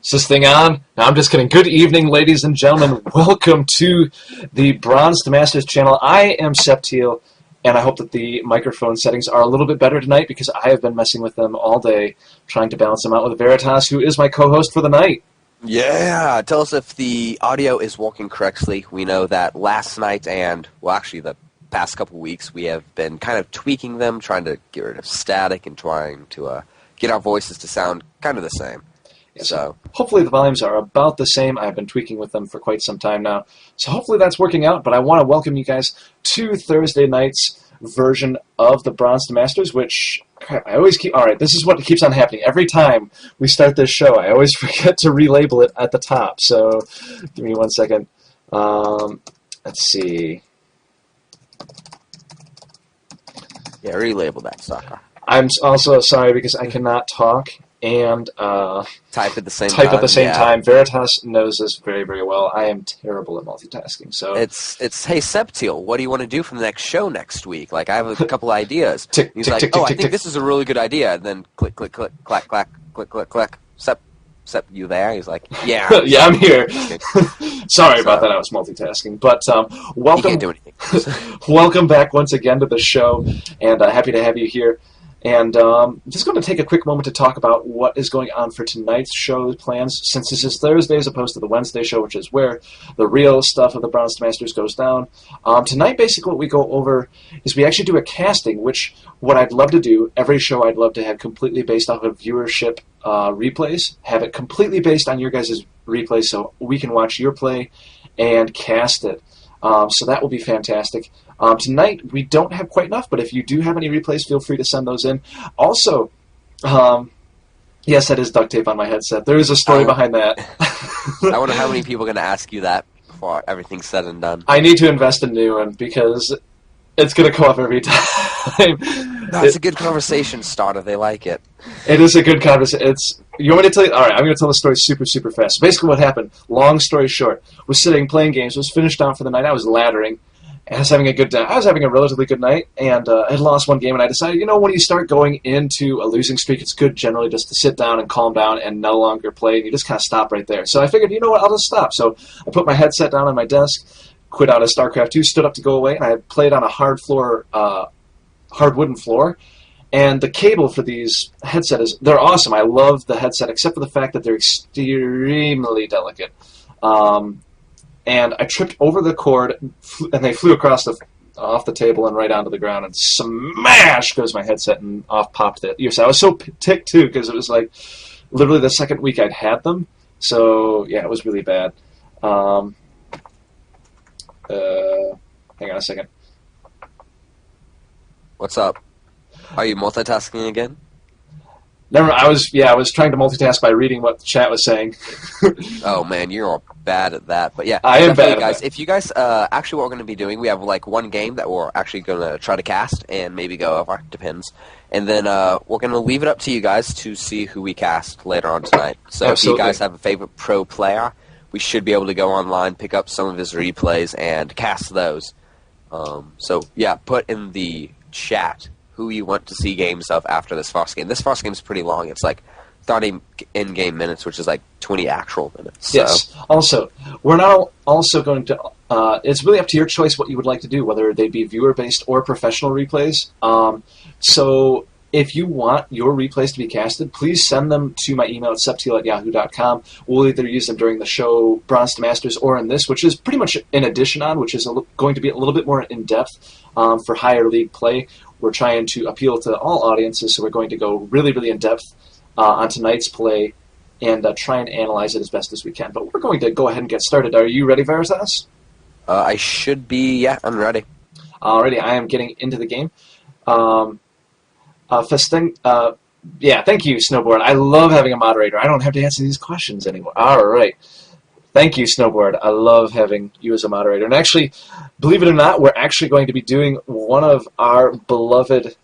Is this thing on? No, I'm just kidding. Good evening, ladies and gentlemen. Welcome to the Bronze to Masters channel. I am Septiel, and I hope that the microphone settings are a little bit better tonight because I have been messing with them all day, trying to balance them out with Veritas, who is my co-host for the night. Yeah, tell us if the audio is working correctly. We know that last night and, well, actually the past couple weeks, we have been kind of tweaking them, trying to get rid of static and trying to get our voices to sound kind of the same. Yeah, So hopefully the volumes are about the same. I've been tweaking with them for quite some time now. So hopefully that's working out, but I want to welcome you guys to Thursday night's version of the Bronze to Masters, which, crap, I always keep... Alright, this is what keeps on happening. Every time we start this show, I always forget to relabel it at the top. So give me 1 second. Let's see. yeah, relabel that sucker. I'm also sorry because I cannot talk and Type at the same type time. at the same yeah. time. Veritas knows this very, very well. I am terrible at multitasking. So It's hey Septiel, what do you want to do for the next show next week? Like I have a couple ideas. Tick, He's tick, like, tick, oh, tick, I tick, think tick. this is a really good idea. And then click, click, click, clack, clack, click, click, click. Sep, you there? He's like, yeah. yeah, I'm here. Sorry about So- that. I was multitasking. But You welcome, can't do anything. welcome back once again to the show, and happy to have you here. And just going to take a quick moment to talk about what is going on for tonight's show plans, since this is Thursday as opposed to the Wednesday show, which is where the real stuff of the Bronze to Masters goes down. Tonight, basically, what we go over is we actually do a casting, which what I'd love to do, every show I'd love to have completely based off of viewership replays, have it completely based on your guys' replays so we can watch your play and cast it. So that will be fantastic. Tonight, we don't have quite enough, but if you do have any replays, feel free to send those in. Also, yes, that is duct tape on my headset. There is a story behind that. I wonder how many people are going to ask you that before everything's said and done. I need to invest in a new one because it's going to go up every time. No, it's a good conversation starter. They like it. It is a good conversation. You want me to tell you? All right, I'm going to tell the story super, super fast. Basically, what happened, long story short, was sitting playing games, was finished down for the night. I was laddering. I was having a good day. I was having a relatively good night, and I had lost one game, and I decided, you know, when you start going into a losing streak, it's good generally just to sit down and calm down and no longer play, and you just kind of stop right there. So I figured, you know what, I'll just stop. So I put my headset down on my desk, quit out of StarCraft 2, stood up to go away, and I played on a hard wooden floor. And the cable for these headsets they're awesome. I love the headset, except for the fact that they're extremely delicate. And I tripped over the cord, and they flew off the table and right onto the ground, and smash goes my headset, and off popped the ear. So I was so ticked, too, because it was like literally the second week I'd had them. So, yeah, it was really bad. Hang on a second. What's up? Are you multitasking again? Never. I was trying to multitask by reading what the chat was saying. Oh man, you're bad at that. But yeah, I am definitely, bad at guys. that. If you guys actually what we're going to be doing, we have like one game that we're actually going to try to cast and maybe go over. Depends. And then we're going to leave it up to you guys to see who we cast later on tonight. So Absolutely. if you guys have a favorite pro player, we should be able to go online, pick up some of his replays, and cast those. So yeah, put in the chat who you want to see games of after this first game. This first game is pretty long. It's like 30 in-game minutes, which is like 20 actual minutes. So. Yes. Also, we're now also going to. It's really up to your choice what you would like to do, whether they be viewer-based or professional replays. So if you want your replays to be casted, please send them to my email at septiel@yahoo.com. We'll either use them during the show Bronze to Masters or in this, which is pretty much an addition on, which is going to be a little bit more in-depth for higher league play. We're trying to appeal to all audiences, so we're going to go really, really in-depth on tonight's play and try and analyze it as best as we can. But we're going to go ahead and get started. Are you ready, Veritas? I should be. Yeah, I'm ready. Alrighty, I am getting into the game. Yeah, thank you, Snowboard. I love having a moderator. I don't have to answer these questions anymore. All right. Thank you, Snowboard. I love having you as a moderator. And actually, believe it or not, we're actually going to be doing one of our beloved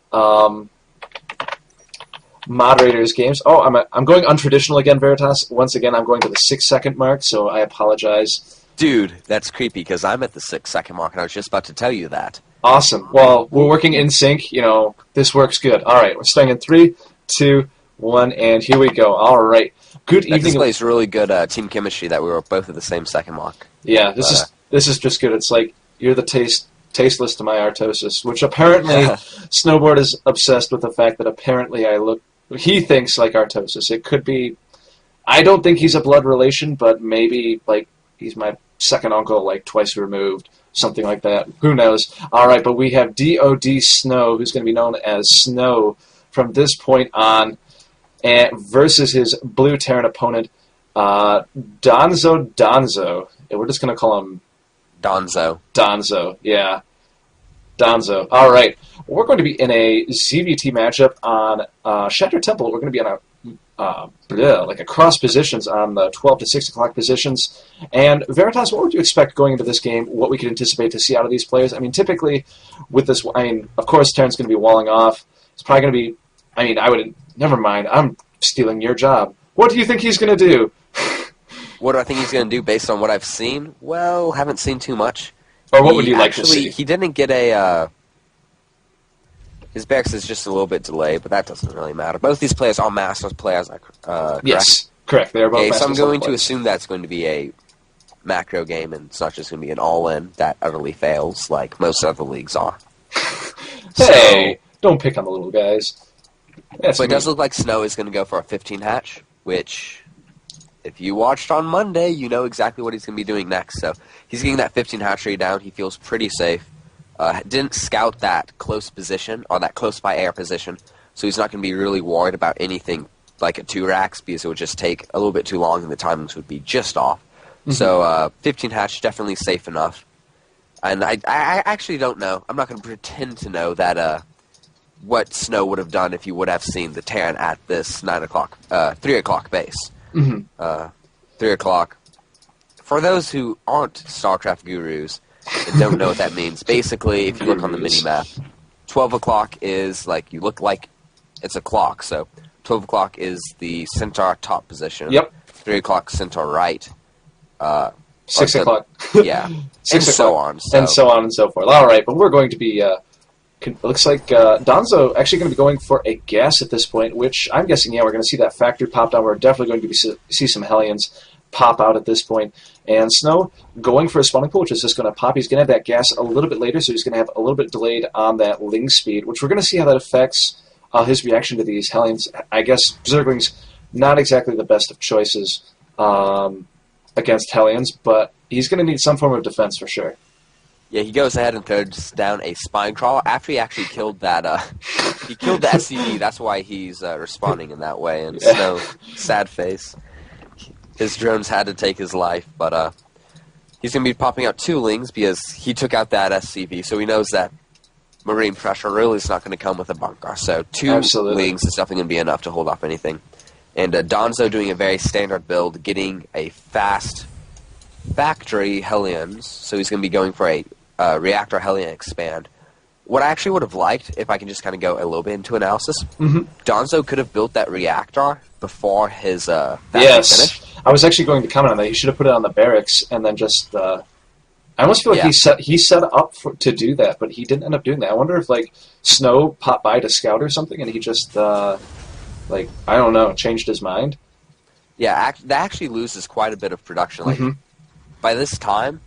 moderators' games. Oh, I'm going untraditional again, Veritas. Once again, I'm going to the 6-second mark, so I apologize. Dude, that's creepy because I'm at the 6-second mark and I was just about to tell you that. Awesome. Well, we're working in sync. You know, this works good. All right, we're starting in 3, 2, 1, and here we go. All right. Good That evening. displays really good team chemistry that we were both at the same second mark. Yeah, But, this is just good. It's like you're the tasteless to my artosis, which apparently Snowboard is obsessed with the fact that apparently I look. He thinks like artosis. It could be. I don't think he's a blood relation, but maybe like he's my second uncle, like twice removed, something like that. Who knows? All right, but we have DOD Snow, who's going to be known as Snow from this point on, and versus his blue Terran opponent, Donzo. We're just going to call him Donzo. Yeah, Donzo. All right. We're going to be in a ZVT matchup on Shattered Temple. We're going to be on like a cross positions on the 12 to 6 o'clock positions. And Veritas, what would you expect going into this game? What we could anticipate to see out of these players? I mean, typically with this, of course, Terran's going to be walling off. It's probably going to be. I mean, I would never mind. I'm stealing your job. What do you think he's going to do? what do I think he's going to do based on what I've seen? Well, haven't seen too much. Or what would you like to see? He didn't get a... his barracks is just a little bit delayed, but that doesn't really matter. Both these players are Masters players, correct? Yes, correct. They are both Masters. So I'm going to assume that's going to be a macro game, and it's not just going to be an all-in that utterly fails, like most other leagues are. Hey, don't pick on the little guys. But it does look like Snow is going to go for a 15 hatch, which... if you watched on Monday, you know exactly what he's going to be doing next. So he's getting that 15 hatchery down. He feels pretty safe. Didn't scout that close position, or that close by air position, so he's not going to be really worried about anything like a 2 racks, because it would just take a little bit too long and the timings would be just off. Mm-hmm. So 15 hatch, definitely safe enough. And I actually don't know. I'm not going to pretend to know that what Snow would have done if he would have seen the Terran at this 3 o'clock base. Mm-hmm. 3 o'clock. For those who aren't StarCraft gurus and don't know what that means, basically, if you look on the mini-map, 12 o'clock is, like, you look like it's a clock. So 12 o'clock is the centaur top position. Yep. 3 o'clock centaur right. 6 o'clock. Yeah. 6 and so on. And so on and so forth. All right, but we're going to be... looks like Donzo actually going to be going for a gas at this point, which I'm guessing, yeah, we're going to see that factory pop down. We're definitely going to see some Hellions pop out at this point. And Snow going for a spawning pool, which is just going to pop. He's going to have that gas a little bit later, so he's going to have a little bit delayed on that Ling speed, which we're going to see how that affects his reaction to these Hellions. I guess Zergling's not exactly the best of choices against Hellions, but he's going to need some form of defense for sure. Yeah, he goes ahead and throws down a spine crawler after he actually killed that. He killed the SCV. That's why he's responding in that way. And Snow, sad face. His drones had to take his life, but he's going to be popping out 2 Lings because he took out that SCV. So he knows that marine pressure really is not going to come with a bunker. So 2 Absolutely. Lings is definitely going to be enough to hold off anything. And Donzo doing a very standard build, getting a fast factory Hellions. So he's going to be going for a Reactor Hellion expand. What I actually would have liked, if I can just kind of go a little bit into analysis, Donzo could have built that reactor before his factory finished. I was actually going to comment on that. He should have put it on the barracks and then just... I almost feel like he set up to do that, but he didn't end up doing that. I wonder if like Snow popped by to scout or something and he just, I don't know, changed his mind. Yeah, that actually loses quite a bit of production. Like by this time,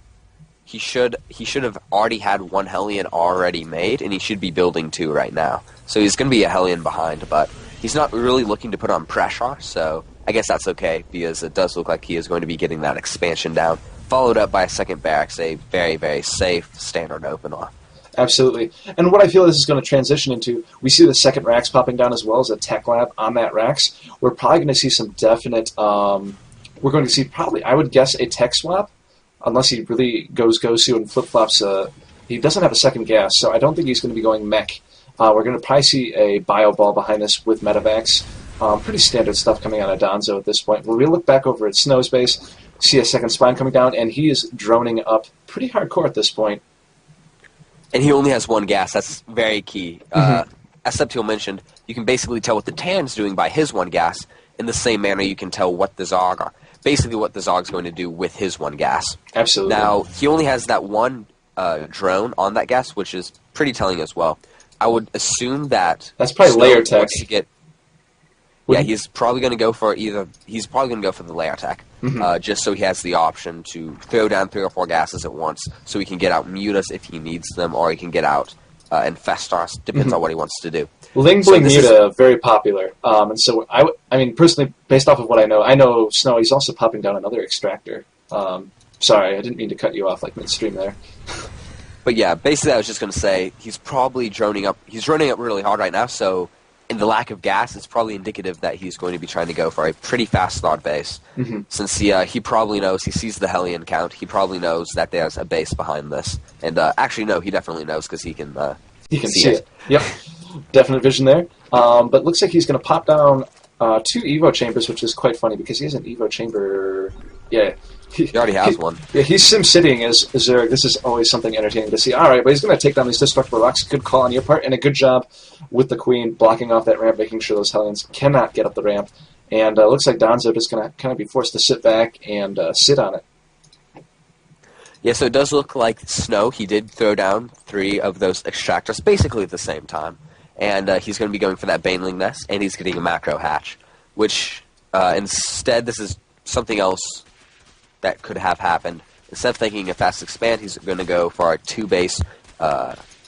he should have already had 1 Hellion already made, and he should be building 2 right now. So he's going to be a Hellion behind, but he's not really looking to put on pressure, so I guess that's okay, because it does look like he is going to be getting that expansion down, followed up by a second barracks, a very, very safe standard opener. Absolutely. And what I feel this is going to transition into, we see the second racks popping down as well as a tech lab on that racks. We're probably going to see some definite, we're going to see probably, I would guess, a tech swap, unless he really goes Gosu and flip-flops. He doesn't have a second gas, so I don't think he's going to be going mech. We're going to probably see a bio ball behind this with Medivacs. Pretty standard stuff coming out of Donzo at this point. When we look back over at Snow's base, see a second spine coming down, and he is droning up pretty hardcore at this point. And he only has 1 gas. That's very key. As Septil mentioned, you can basically tell what the Terran's doing by his 1 gas in the same manner you can tell what the Zog are. Basically what the Zog's going to do with his 1 gas. Absolutely. Now, he only has that 1 drone on that gas, which is pretty telling as well. I would assume that... that's probably layer tech. Yeah, he's probably going to go for he's probably going to go for the layer attack, Mm-hmm. just so he has the option to throw down 3 or 4 gases at once, so he can get out Mutas if he needs them, or he can get out Infestars, depends on what he wants to do. Ling So Bling this Muta, very popular. And so I mean, personally, based off of what I know Snow, he's also popping down another extractor. Sorry, I didn't mean to cut you off like midstream there. But yeah, basically I was just going to say, he's probably droning up really hard right now, so in the lack of gas, it's probably indicative that he's going to be trying to go for a pretty fast thought base. Mm-hmm. Since he probably knows, he sees the Hellion count, he probably knows that there's a base behind this. And actually, no, he definitely knows because he can See it. Yep, definite vision there. But looks like he's going to pop down 2 Evo chambers, which is quite funny because he has an Evo chamber. Yeah. He already has one. Yeah, he's sim-sitting as Zerg. This is always something entertaining to see. All right, but he's going to take down these destructible rocks. Good call on your part, and a good job with the Queen blocking off that ramp, making sure those Hellions cannot get up the ramp. And looks like Donzo just going to kind of be forced to sit back and sit on it. Yeah, so it does look like Snow, he did throw down 3 of those extractors basically at the same time. And he's going to be going for that Baneling Nest, and he's getting a macro hatch. Which, instead, this is something else that could have happened. Instead of thinking a fast expand, he's going to go for a 2-base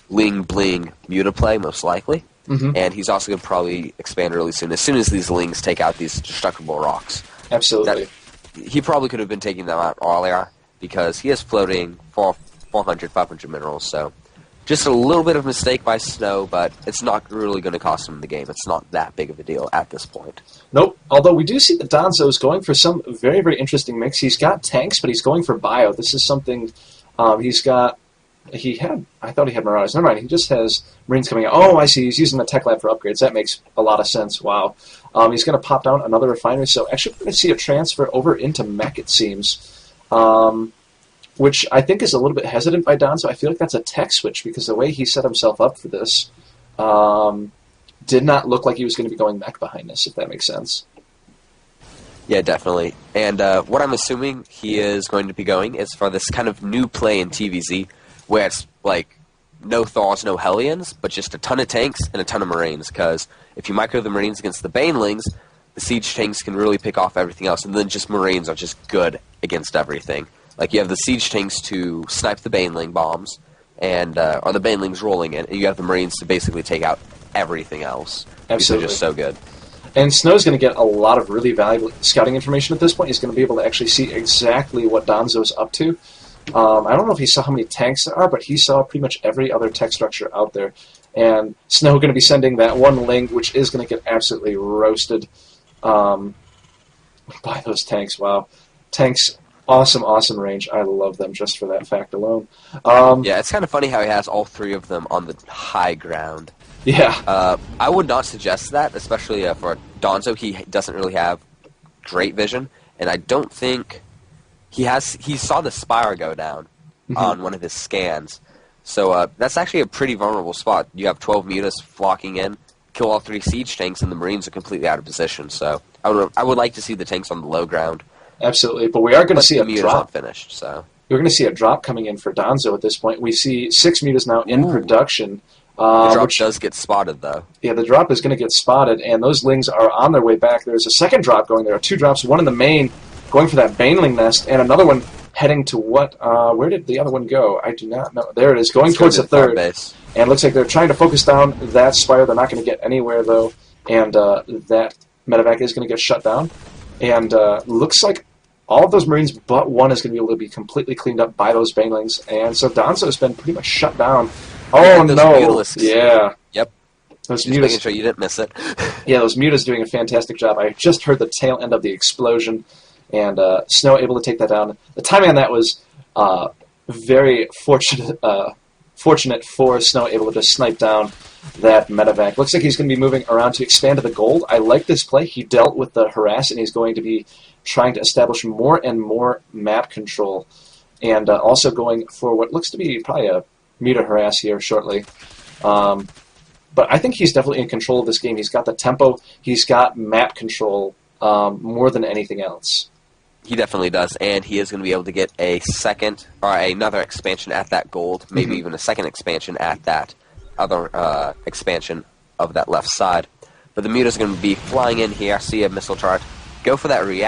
Ling Bling Muta play, most likely. Mm-hmm. And he's also going to probably expand really soon, as soon as these Lings take out these destructible rocks. Absolutely. He probably could have been taking them out earlier, because he is floating 400, 500 minerals, so just a little bit of mistake by Snow, but it's not really going to cost him the game. It's not that big of a deal at this point. Nope. Although we do see that Donzo is going for some very, very interesting mix. He's got tanks, but he's going for bio. This is something he's got. I thought he had Marauders. Never mind. He just has Marines coming out. Oh, I see. He's using the Tech Lab for upgrades. That makes a lot of sense. Wow. He's going to pop down another refinery. So actually, we're going to see a transfer over into mech, it seems. Which I think is a little bit hesitant by Don, so I feel like that's a tech switch because the way he set himself up for this did not look like he was going to be going mech behind this, if that makes sense. Yeah, definitely. And what I'm assuming he is going to be going is for this kind of new play in TVZ, where it's like no Thors, no Hellions, but just a ton of tanks and a ton of Marines, because if you micro the Marines against the Banelings, the Siege tanks can really pick off everything else, and then just Marines are just good against everything. Like, you have the Siege tanks to snipe the Baneling bombs, and or the Banelings rolling in, and you have the Marines to basically take out everything else. Absolutely. They're just so good. And Snow's going to get a lot of really valuable scouting information at this point. He's going to be able to actually see exactly what Donzo's up to. I don't know if he saw how many tanks there are, but he saw pretty much every other tech structure out there. And Snow going to be sending that one Ling, which is going to get absolutely roasted by those tanks. Wow. Tanks... Awesome range. I love them just for that fact alone. Yeah, it's kind of funny how he has all 3 of them on the high ground. Yeah. I would not suggest that, especially for Donzo. He doesn't really have great vision, and I don't think he saw the Spire go down on one of his scans. So that's actually a pretty vulnerable spot. You have 12 Mutas flocking in, kill all 3 Siege tanks, and the Marines are completely out of position. So I would like to see the tanks on the low ground. Absolutely, but we are going to see a drop. Finished, so we're going to see a drop coming in for Donzo at this point. We see 6 Mutas now in production. The drop does get spotted, though. Yeah, the drop is going to get spotted, and those Lings are on their way back. There's a second drop going. There are 2 drops, one in the main, going for that Baneling Nest, and another one heading to what? Where did the other one go? I do not know. There it is, going towards the third. Base. And it looks like they're trying to focus down that Spire. They're not going to get anywhere, though, and that medevac is going to get shut down. And looks like all of those Marines but one is going to be able to be completely cleaned up by those Banelings. And so Donzo has been pretty much shut down. Oh, no. Mutalisks. Yeah. Yep. Those Just making sure you didn't miss it. Yeah, those Mutas doing a fantastic job. I just heard the tail end of the explosion, and Snow able to take that down. The timing on that was very fortunate for Snow, able to just snipe down that medevac. Looks like he's going to be moving around to expand to the gold. I like this play. He dealt with the harass, and he's going to be trying to establish more and more map control, and also going for what looks to be probably a Muta harass here shortly. But I think he's definitely in control of this game. He's got the tempo. He's got map control more than anything else. He definitely does, and he is going to be able to get a second or another expansion at that gold, maybe even a second expansion at that other expansion of that left side. But the Muta's going to be flying in here, see a missile charge, go for that react.